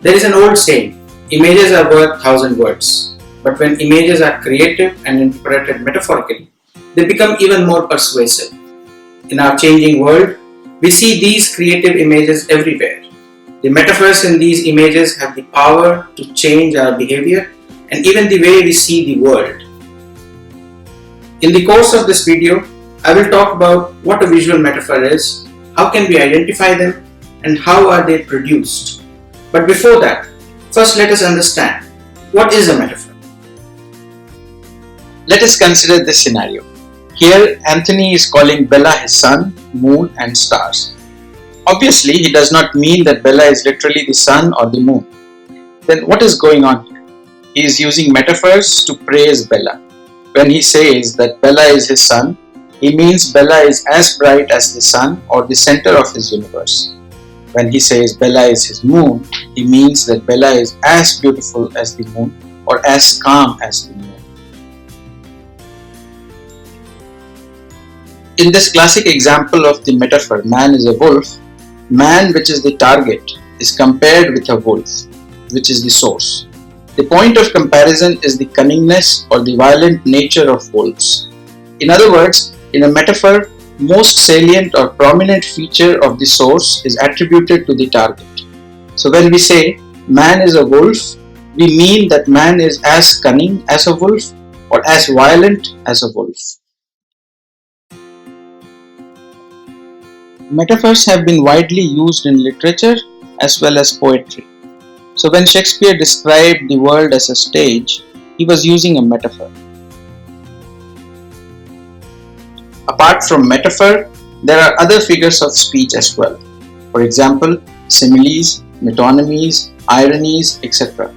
There is an old saying, images are worth thousand words. But when images are creative and interpreted metaphorically, they become even more persuasive. In our changing world, we see these creative images everywhere. The metaphors in these images have the power to change our behavior and even the way we see the world. In the course of this video, I will talk about what a visual metaphor is, how can we identify them, and how are they produced. But before that, first let us understand, what is a metaphor? Let us consider this scenario. Here, Anthony is calling Bella his sun, moon, and stars. Obviously, he does not mean that Bella is literally the sun or the moon. Then what is going on here? He is using metaphors to praise Bella. When he says that Bella is his sun, he means Bella is as bright as the sun or the center of his universe. When he says Bella is his moon, he means that Bella is as beautiful as the moon or as calm as the moon. In this classic example of the metaphor, man is a wolf, man, which is the target, is compared with a wolf, which is the source. The point of comparison is the cunningness or the violent nature of wolves. In other words, in a metaphor, most salient or prominent feature of the source is attributed to the target. So when we say man is a wolf, we mean that man is as cunning as a wolf or as violent as a wolf. Metaphors have been widely used in literature as well as poetry. So when Shakespeare described the world as a stage, he was using a metaphor. Apart from metaphor, there are other figures of speech as well. For example, similes, metonymies, ironies, etc.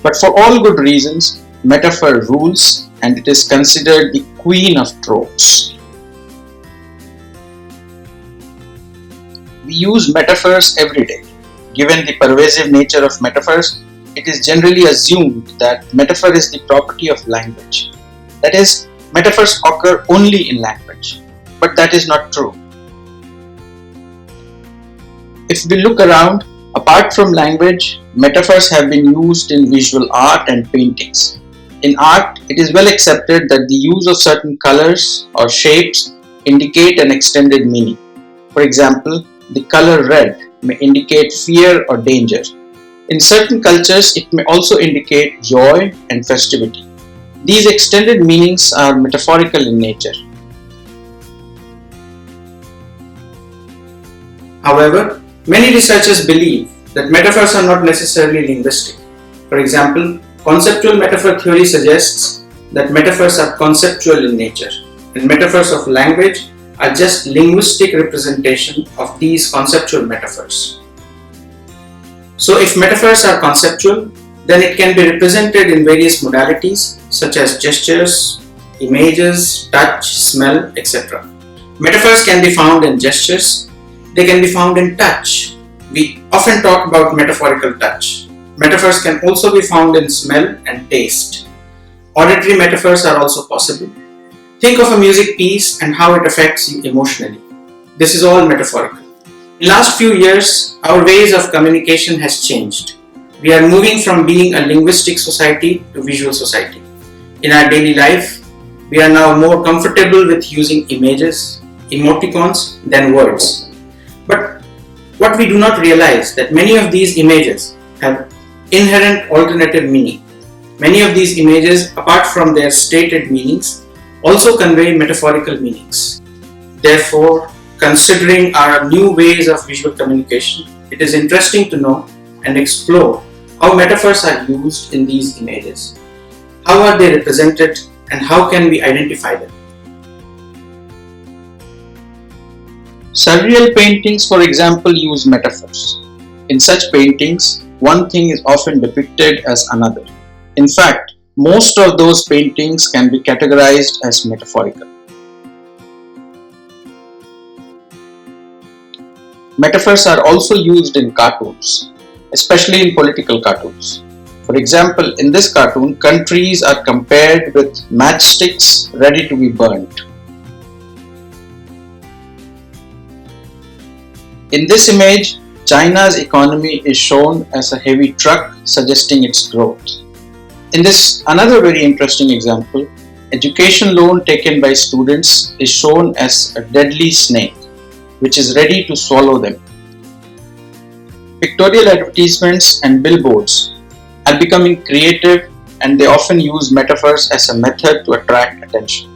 But for all good reasons, metaphor rules and it is considered the queen of tropes. We use metaphors every day. Given the pervasive nature of metaphors, it is generally assumed that metaphor is the property of language. That is, metaphors occur only in language. But that is not true. If we look around, apart from language, metaphors have been used in visual art and paintings. In art, it is well accepted that the use of certain colors or shapes indicate an extended meaning. For example, the color red may indicate fear or danger. In certain cultures, it may also indicate joy and festivity. These extended meanings are metaphorical in nature. However, many researchers believe that metaphors are not necessarily linguistic. For example, conceptual metaphor theory suggests that metaphors are conceptual in nature, and metaphors of language are just linguistic representation of these conceptual metaphors. So if metaphors are conceptual, then it can be represented in various modalities such as gestures, images, touch, smell, etc. Metaphors can be found in gestures, they can be found in touch. We often talk about metaphorical touch. Metaphors can also be found in smell and taste. Auditory metaphors are also possible. Think of a music piece and how it affects you emotionally. This is all metaphorical. In the last few years, our ways of communication has changed. We are moving from being a linguistic society to visual society. In our daily life, we are now more comfortable with using images, emoticons than words. But what we do not realize that many of these images have inherent alternative meaning. Many of these images, apart from their stated meanings, also convey metaphorical meanings. Therefore, considering our new ways of visual communication, it is interesting to know and explore how metaphors are used in these images. How are they represented and how can we identify them? Surreal paintings, for example, use metaphors. In such paintings, one thing is often depicted as another. In fact, most of those paintings can be categorized as metaphorical. Metaphors are also used in cartoons, especially in political cartoons. For example, in this cartoon, countries are compared with matchsticks ready to be burnt. In this image, China's economy is shown as a heavy truck, suggesting its growth. In this another very interesting example, education loan taken by students is shown as a deadly snake, which is ready to swallow them. Pictorial advertisements and billboards are becoming creative, and they often use metaphors as a method to attract attention.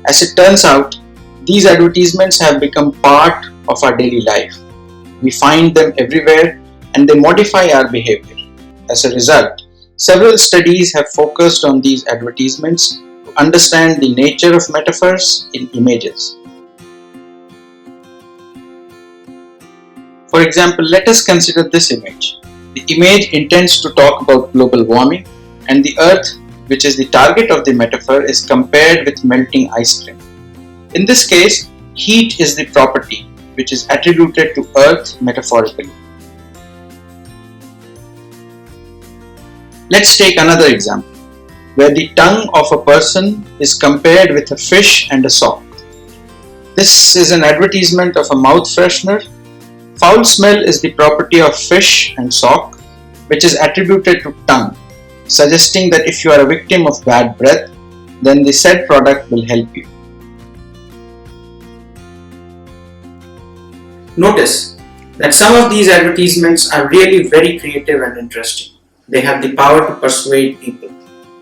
As it turns out, these advertisements have become part of our daily life. We find them everywhere and they modify our behavior. As a result, several studies have focused on these advertisements to understand the nature of metaphors in images. For example, let us consider this image. The image intends to talk about global warming, and the earth, which is the target of the metaphor, is compared with melting ice cream. In this case, heat is the property which is attributed to earth metaphorically. Let's take another example, where the tongue of a person is compared with a fish and a sock. This is an advertisement of a mouth freshener. Foul smell is the property of fish and sock, which is attributed to tongue, suggesting that if you are a victim of bad breath, then the said product will help you. Notice that some of these advertisements are really very creative and interesting. They have the power to persuade people.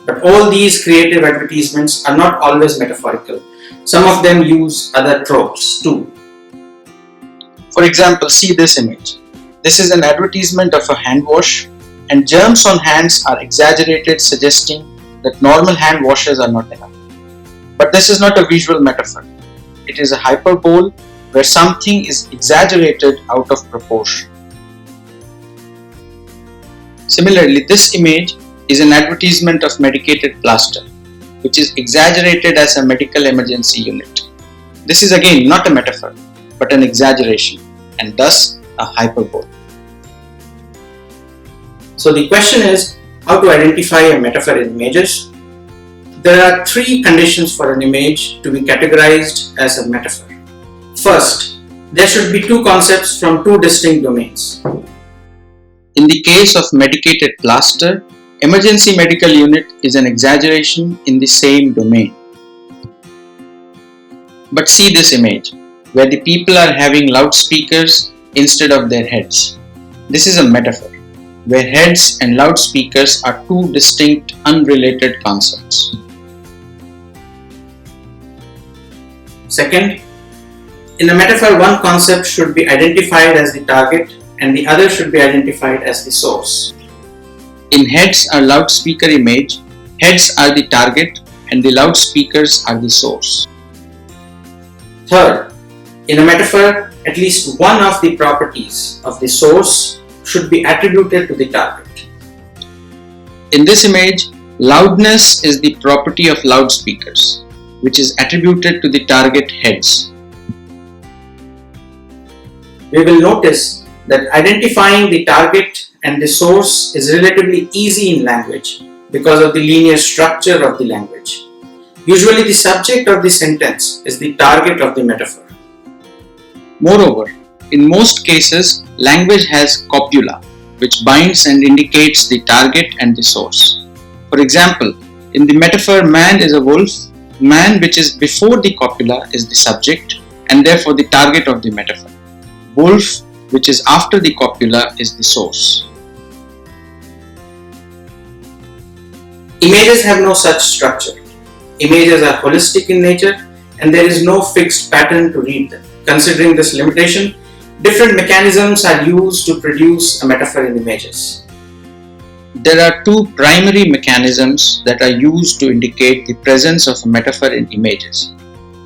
But all these creative advertisements are not always metaphorical. Some of them use other tropes too. For example, see this image. This is an advertisement of a hand wash, and germs on hands are exaggerated, suggesting that normal hand washes are not enough. But this is not a visual metaphor. It is a hyperbole where something is exaggerated out of proportion. Similarly, this image is an advertisement of medicated plaster, which is exaggerated as a medical emergency unit. This is again not a metaphor, but an exaggeration, and thus a hyperbole. So the question is, how to identify a metaphor in images? There are three conditions for an image to be categorized as a metaphor. First, there should be two concepts from two distinct domains. In the case of medicated plaster, emergency medical unit is an exaggeration in the same domain. But see this image, where the people are having loudspeakers instead of their heads. This is a metaphor, where heads and loudspeakers are two distinct, unrelated concepts. Second, in a metaphor, one concept should be identified as the target and the other should be identified as the source. In heads or loudspeaker image, heads are the target and the loudspeakers are the source. Third, in a metaphor, at least one of the properties of the source should be attributed to the target. In this image, loudness is the property of loudspeakers, which is attributed to the target heads. We will notice that identifying the target and the source is relatively easy in language because of the linear structure of the language. Usually the subject of the sentence is the target of the metaphor. Moreover, in most cases, language has copula, which binds and indicates the target and the source. For example, in the metaphor man is a wolf, man, which is before the copula, is the subject and therefore the target of the metaphor. Wolf, which is after the copula, is the source. Images have no such structure. Images are holistic in nature and there is no fixed pattern to read them. Considering this limitation, different mechanisms are used to produce a metaphor in images. There are two primary mechanisms that are used to indicate the presence of a metaphor in images.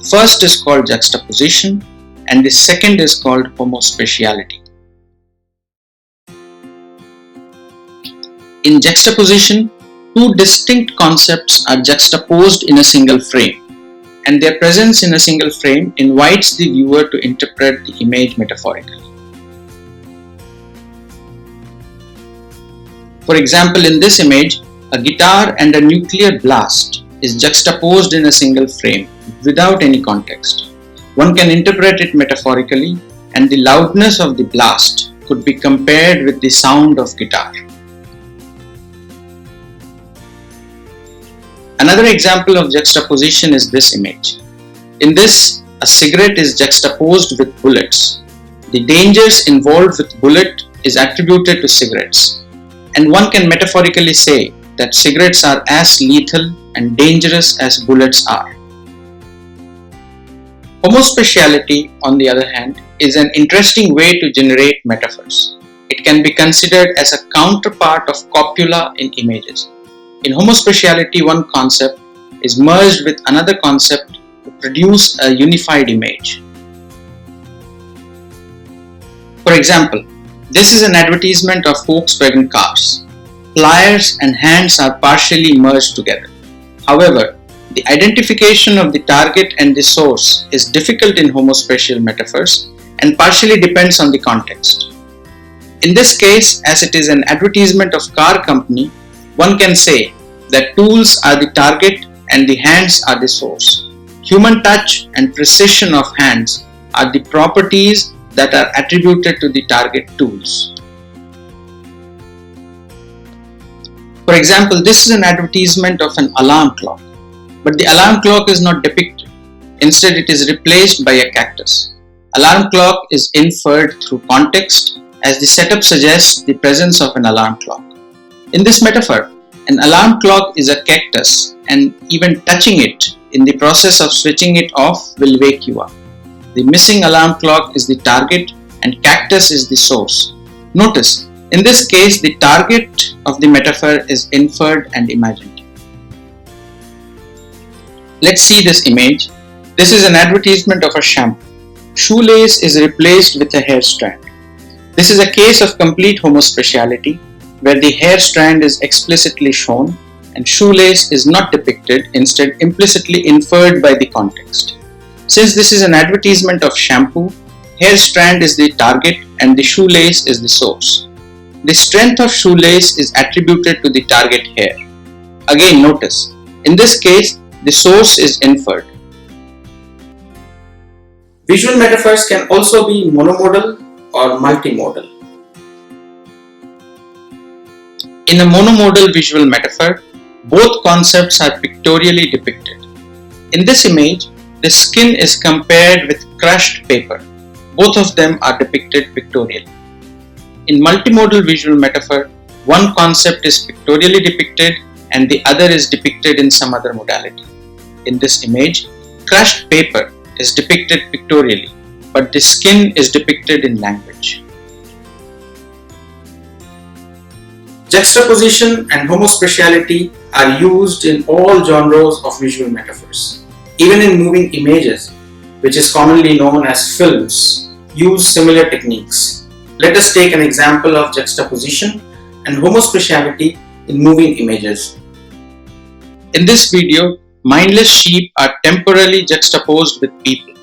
First is called juxtaposition and the second is called homospatiality. In juxtaposition, two distinct concepts are juxtaposed in a single frame, and their presence in a single frame invites the viewer to interpret the image metaphorically. For example, in this image, a guitar and a nuclear blast is juxtaposed in a single frame without any context. One can interpret it metaphorically, and the loudness of the blast could be compared with the sound of guitar. Another example of juxtaposition is this image. In this, a cigarette is juxtaposed with bullets. The dangers involved with bullet is attributed to cigarettes, and one can metaphorically say that cigarettes are as lethal and dangerous as bullets are. Homospatiality, on the other hand, is an interesting way to generate metaphors. It can be considered as a counterpart of copula in images. In homospatiality, one concept is merged with another concept to produce a unified image. For example, this is an advertisement of Volkswagen cars. Pliers and hands are partially merged together. However, the identification of the target and the source is difficult in homospatial metaphors and partially depends on the context. In this case, as it is an advertisement of car company, one can say that tools are the target and the hands are the source. Human touch and precision of hands are the properties that are attributed to the target tools. For example, this is an advertisement of an alarm clock, but the alarm clock is not depicted. Instead, it is replaced by a cactus. Alarm clock is inferred through context, as the setup suggests the presence of an alarm clock. In this metaphor, an alarm clock is a cactus, and even touching it in the process of switching it off will wake you up. The missing alarm clock is the target and cactus is the source. Notice, in this case, the target of the metaphor is inferred and imagined. Let's see this image. This is an advertisement of a shampoo. Shoelace is replaced with a hair strand. This is a case of complete homospatiality, where the hair strand is explicitly shown and shoelace is not depicted, instead implicitly inferred by the context. Since this is an advertisement of shampoo, hair strand is the target and the shoelace is the source. The strength of shoelace is attributed to the target hair. Again, notice, in this case, the source is inferred. Visual metaphors can also be monomodal or multimodal. In a monomodal visual metaphor, both concepts are pictorially depicted. In this image, the skin is compared with crushed paper. Both of them are depicted pictorially. In multimodal visual metaphor, one concept is pictorially depicted and the other is depicted in some other modality. In this image, crushed paper is depicted pictorially, but the skin is depicted in language. Juxtaposition and homospatiality are used in all genres of visual metaphors. Even in moving images, which is commonly known as films, use similar techniques. Let us take an example of juxtaposition and homospatiality in moving images. In this video, mindless sheep are temporarily juxtaposed with people.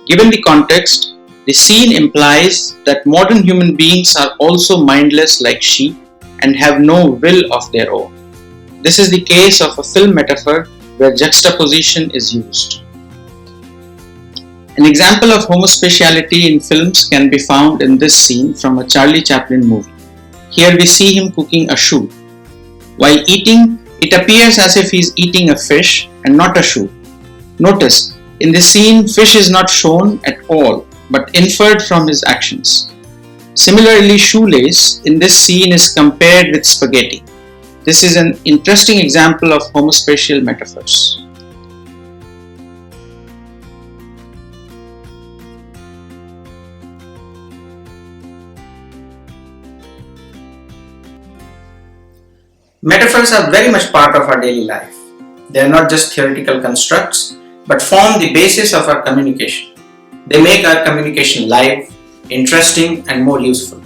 Given the context, the scene implies that modern human beings are also mindless like sheep and have no will of their own. This is the case of a film metaphor where juxtaposition is used. An example of homospatiality in films can be found in this scene from a Charlie Chaplin movie. Here we see him cooking a shoe. While eating, it appears as if he is eating a fish and not a shoe. Notice, in this scene, fish is not shown at all but inferred from his actions. Similarly, shoelace in this scene is compared with spaghetti. This is an interesting example of homospatial metaphors. Metaphors are very much part of our daily life. They are not just theoretical constructs, but form the basis of our communication. They make our communication live, interesting, and more useful.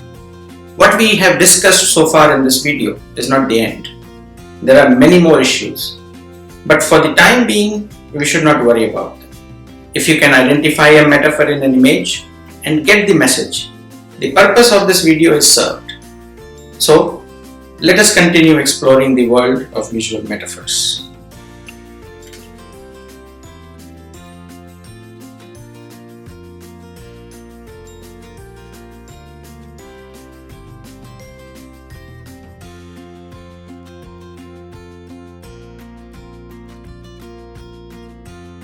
What we have discussed so far in this video is not the end. There are many more issues, but for the time being, we should not worry about them. If you can identify a metaphor in an image and get the message, the purpose of this video is served. So, let us continue exploring the world of visual metaphors.